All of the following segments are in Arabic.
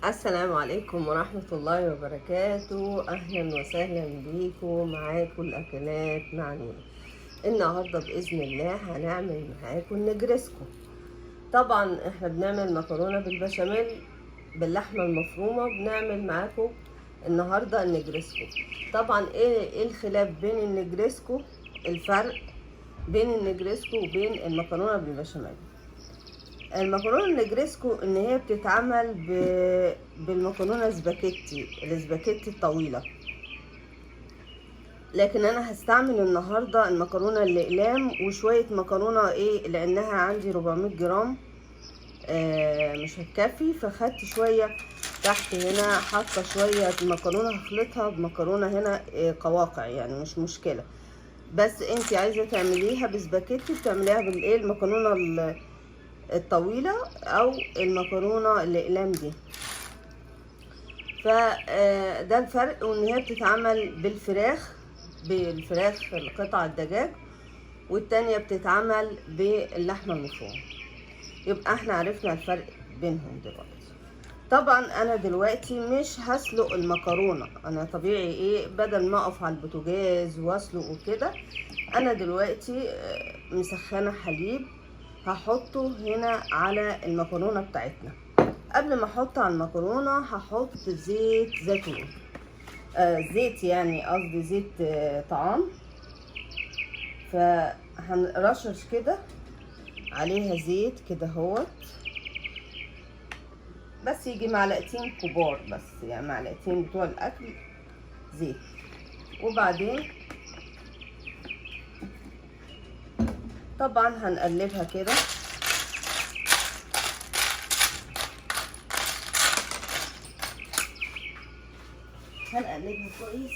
السلام عليكم ورحمة الله وبركاته. أهلا وسهلا بيكم معاكم الأكلات مع نور. النهاردة بإذن الله هنعمل معاكم نجرسكو. طبعا احنا بنعمل مكرونة بالبشاميل باللحمة المفرومة، بنعمل معاكم النهاردة النجرسكو. طبعا ايه الخلاف بين النجرسكو؟ الفرق بين النجرسكو وبين المكرونة بالبشاميل. المكرونه النجريسكو ان هي بتتعمل بالمكرونه الاسباجيتي الطويله، لكن انا هستعمل النهارده المكرونه الاقلام وشويه مكرونه لانها عندي 400 جرام. مش هتكفي، فخدت شويه تحت هنا، حاطه شويه مكرونه هخلطها بمكرونه هنا قواقع، يعني مش مشكله. بس انت عايزه تعمليها بسباكيتي بتعمليها المكرونه الطويلة او المكرونة الاقلام دي. فده الفرق، وان هي بتتعمل بالفراخ القطع الدجاج، والتانية بتتعمل باللحمة المفرومة. يبقى احنا عرفنا الفرق بينهم دلوقتي. طبعا انا دلوقتي مش هسلق المكرونة، انا طبيعي بدل ما اقف على البوتاجاز واسلق وكده، انا دلوقتي مسخنة حليب هحطه هنا على المكرونة بتاعتنا. قبل ما احط على المكرونة هحط زيت زيتون، زيت يعني قصدي زيت طعام. فهنرشش كده عليها زيت كده اهوت، بس يجي معلقتين كبار، بس يعني معلقتين بتوع الاكل زيت. وبعدين طبعا هنقلبها كده، هنقلبها كويس.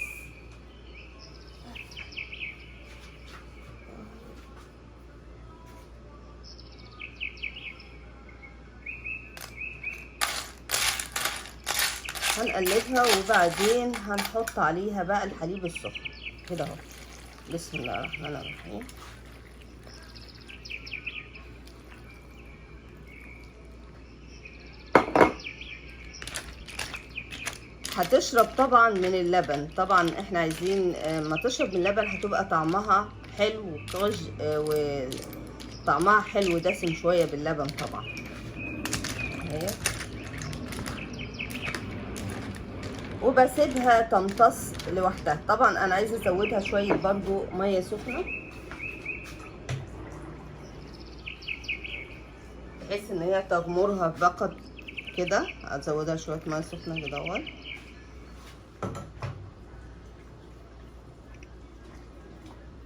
هنقلبها وبعدين هنحط عليها بقى الحليب السخن كده اهو. بسم الله الرحمن الرحيم. هتشرب طبعا من اللبن، طبعا احنا عايزين ما تشرب من اللبن هتبقى طعمها حلو وطعمها حلو دسم شويه باللبن طبعا اهي. وبسيبها تمتص لوحدها. طبعا انا عايزه ازودها شويه برضو ميه سخنه، بحيث ان هي تغمرها فقط كده. ازودها شويه ميه سخنه كده اهو،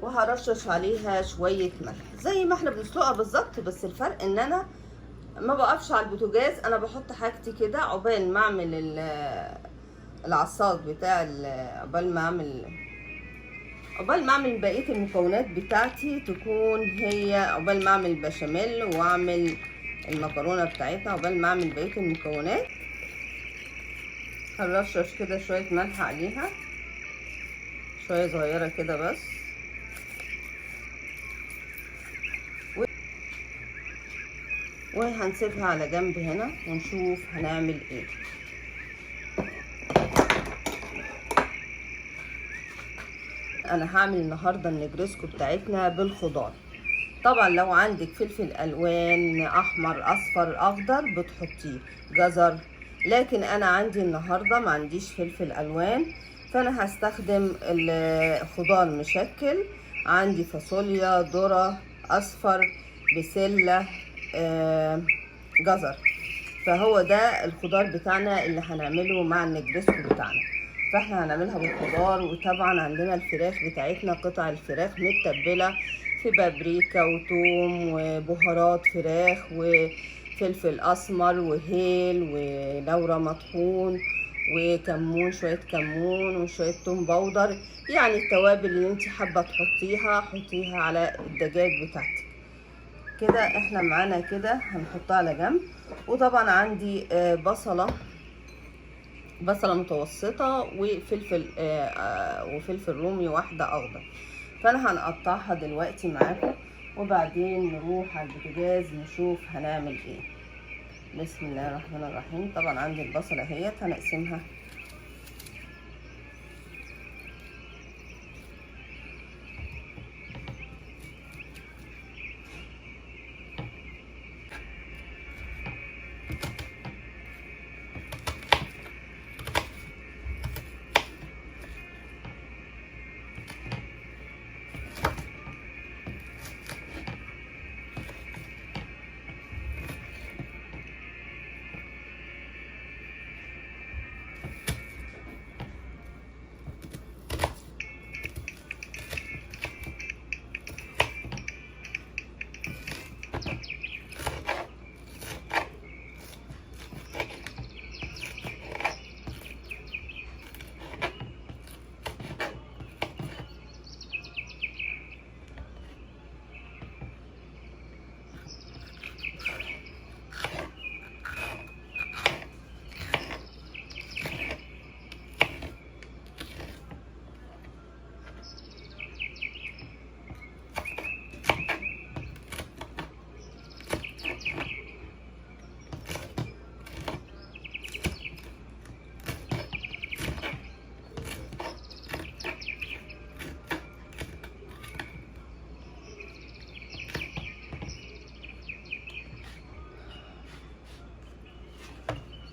وهرشش عليها شويه ملح زي ما احنا بنسلقها بالظبط. بس الفرق ان انا ما بقفش على البوتاجاز، انا بحط حاجتي كده عقبال ما اعمل العصاج بتاع عقبال ما اعمل بقيه المكونات بتاعتي، تكون هي عقبال ما اعمل البشاميل واعمل المكرونه بتاعتنا، عقبال ما اعمل بقيه المكونات. هنرشش كده شويه ملح عليها، شويه صغيره كده بس. وهنسيبها على جنب هنا ونشوف هنعمل ايه. انا هعمل النهارده النجرسكو بتاعتنا بالخضار. طبعا لو عندك فلفل الوان احمر اصفر اخضر بتحطيه، جزر، لكن انا عندي النهارده ما عنديش فلفل الوان، فانا هستخدم الخضار مشكل. عندي فاصوليا، ذره، اصفر، بسله، جزر. فهو ده الخضار بتاعنا اللي هنعمله مع النجرسكو بتاعنا. فاحنا هنعملها بالخضار. وطبعا عندنا الفراخ بتاعتنا، قطع الفراخ متبله في بابريكا وثوم وبهارات فراخ وفلفل اسمر وهيل ولورا مطحون وكمون، شويه كمون وشويه توم باودر، يعني التوابل اللي انت حابه تحطيها حطيها على الدجاج بتاعتك. كده احنا معانا كده هنحطها على جنب. وطبعا عندي بصلة متوسطة وفلفل رومي واحدة اخضر، فانا هنقطعها دلوقتي معاكم، وبعدين نروح على البوتاجاز نشوف هنعمل ايه. بسم الله الرحمن الرحيم. طبعا عندي البصلة اهيت هنقسمها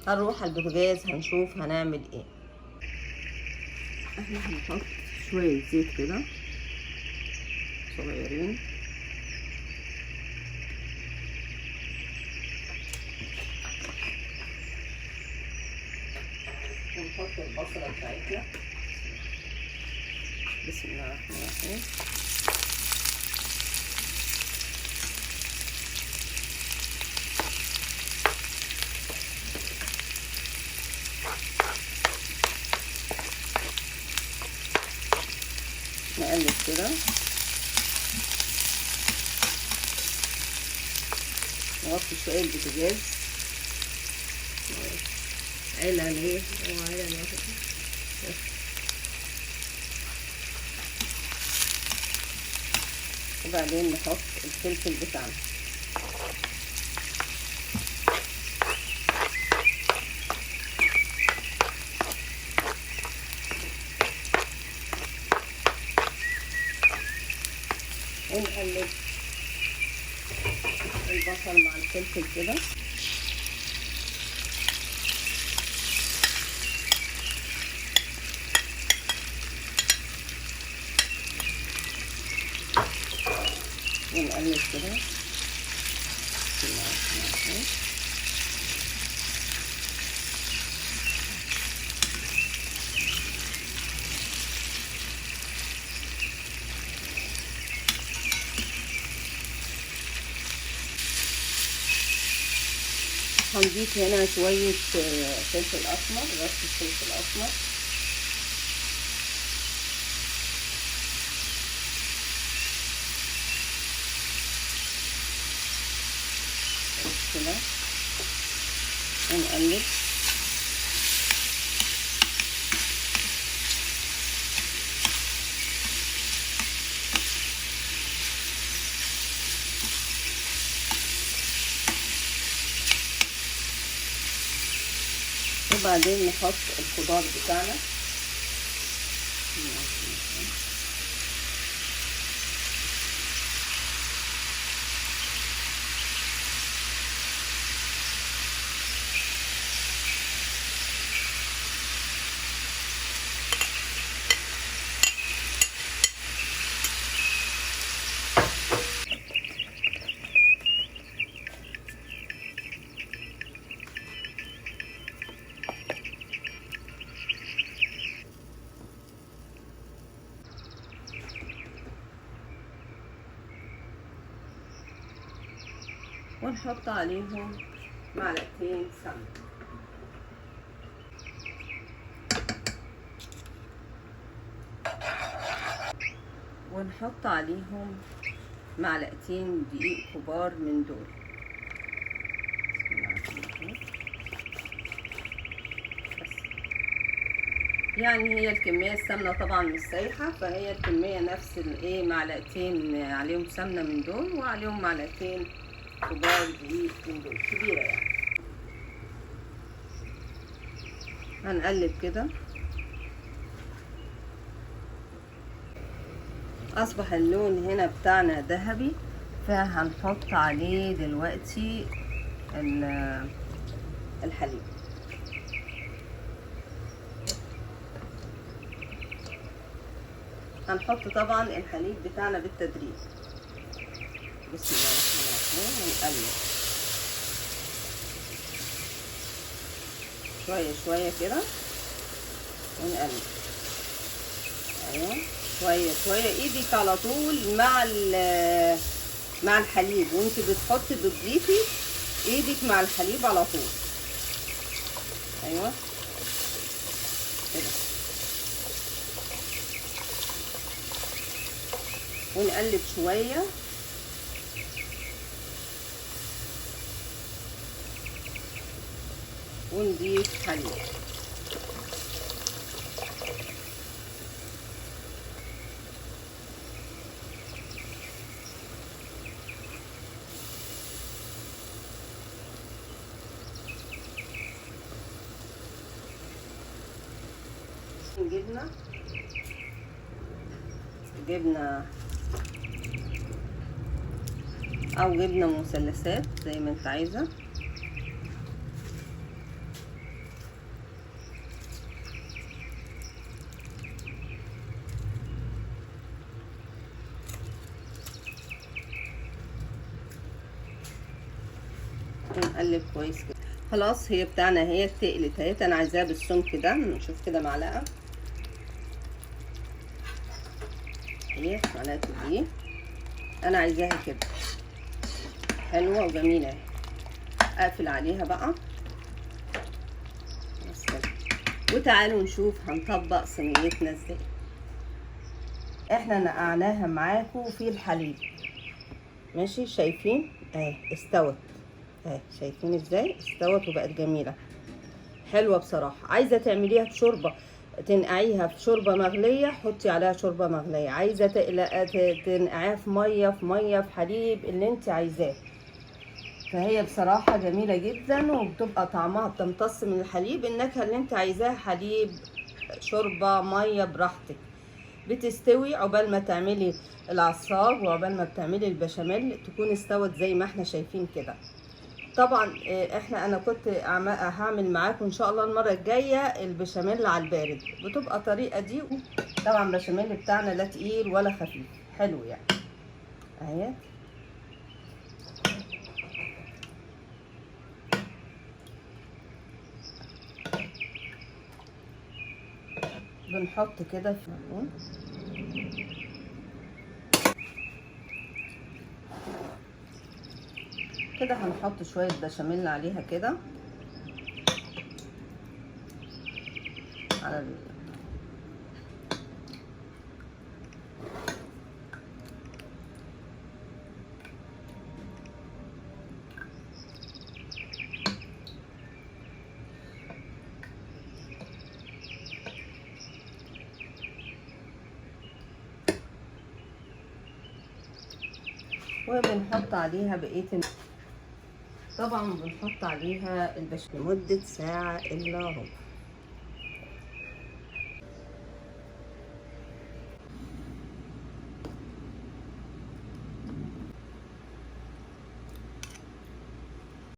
هنروح على البوتاجاز هنشوف هنعمل ايه. احنا هنحط شوية زيت كده صغيرين، ونحط البصلة بتاعتنا. بسم الله الرحمن الرحيم. نقلب كده، نغطي شوية البوتاجاز. عيلة ليه؟ عيلة وبعدين نحط الفلفل بتاعنا. ونقلب البصل مع الفلفل كده. ونقلب كده. بسم الله الرحمن الرحيم. هنضيف هنا شوية فلفل أسمر، رشة فلفل أسمر. كده ونقلب. وبعدين نحط الخضار بتاعنا. ونحط عليهم معلقتين سمنة. ونحط عليهم معلقتين دقيق كبار من دول. يعني هي الكمية السمنة طبعا مش سايحة، فهي الكمية نفس الايه، معلقتين عليهم سمنة من دول وعليهم معلقتين كبار دقيق من دول كبيرة يعني. هنقلب كده. اصبح اللون هنا بتاعنا ذهبي، فهنحط عليه دلوقتي الحليب. هنحط طبعا الحليب بتاعنا بالتدريج. بسم الله الرحمن الرحيم. ونقلب شويه شويه كده ونقلب. ايوه شويه شويه، ايدك على طول مع الحليب وانت بتضيفي ايدك مع الحليب على طول. ايوه كده. ونقلب شويه ونضيف حليب. جبنة او جبنة مثلثات زي ما انت عايزة. ونقلب كويس كده. خلاص هي بتاعنا هي اتقلت اهيت. انا عايزاها بالسمك ده. نشوف كده معلقة اهي، معلقة دي انا عايزاها كده حلوة وجميلة. اقفل عليها بقى بس كده. وتعالوا نشوف هنطبق صينيتنا ازاي. احنا نقعناها معاكم في الحليب ماشي. شايفين اهي استوت اهي، شايفين ازاي استوت وبقت جميلة حلوة بصراحة. عايزة تعمليها في شوربة، تنقعيها في شوربة مغلية، حطي عليها شوربة مغلية. عايزة تنقعيها في مية في حليب، اللي انت عايزاه. فهي بصراحة جميلة جدا وبتبقى طعمها بتمتص من الحليب. النكهة اللي انت عايزاها حليب، شوربة، مية، براحتك. بتستوي عقبال ما تعملي العصاج وعقبال ما بتعملي البشاميل تكون استوت زي ما احنا شايفين كده. طبعا انا كنت هعمل معاكم ان شاء الله المره الجايه البشاميل على البارد، بتبقى الطريقه دي. طبعا البشاميل بتاعنا لا تقيل ولا خفيف، حلو يعني اهي. بنحط كده في كده. هنحط شويه بشاميل عليها كده على وبنحط عليها بقيه. طبعا بنحط عليها البشاميل لمده ساعه الا ربع.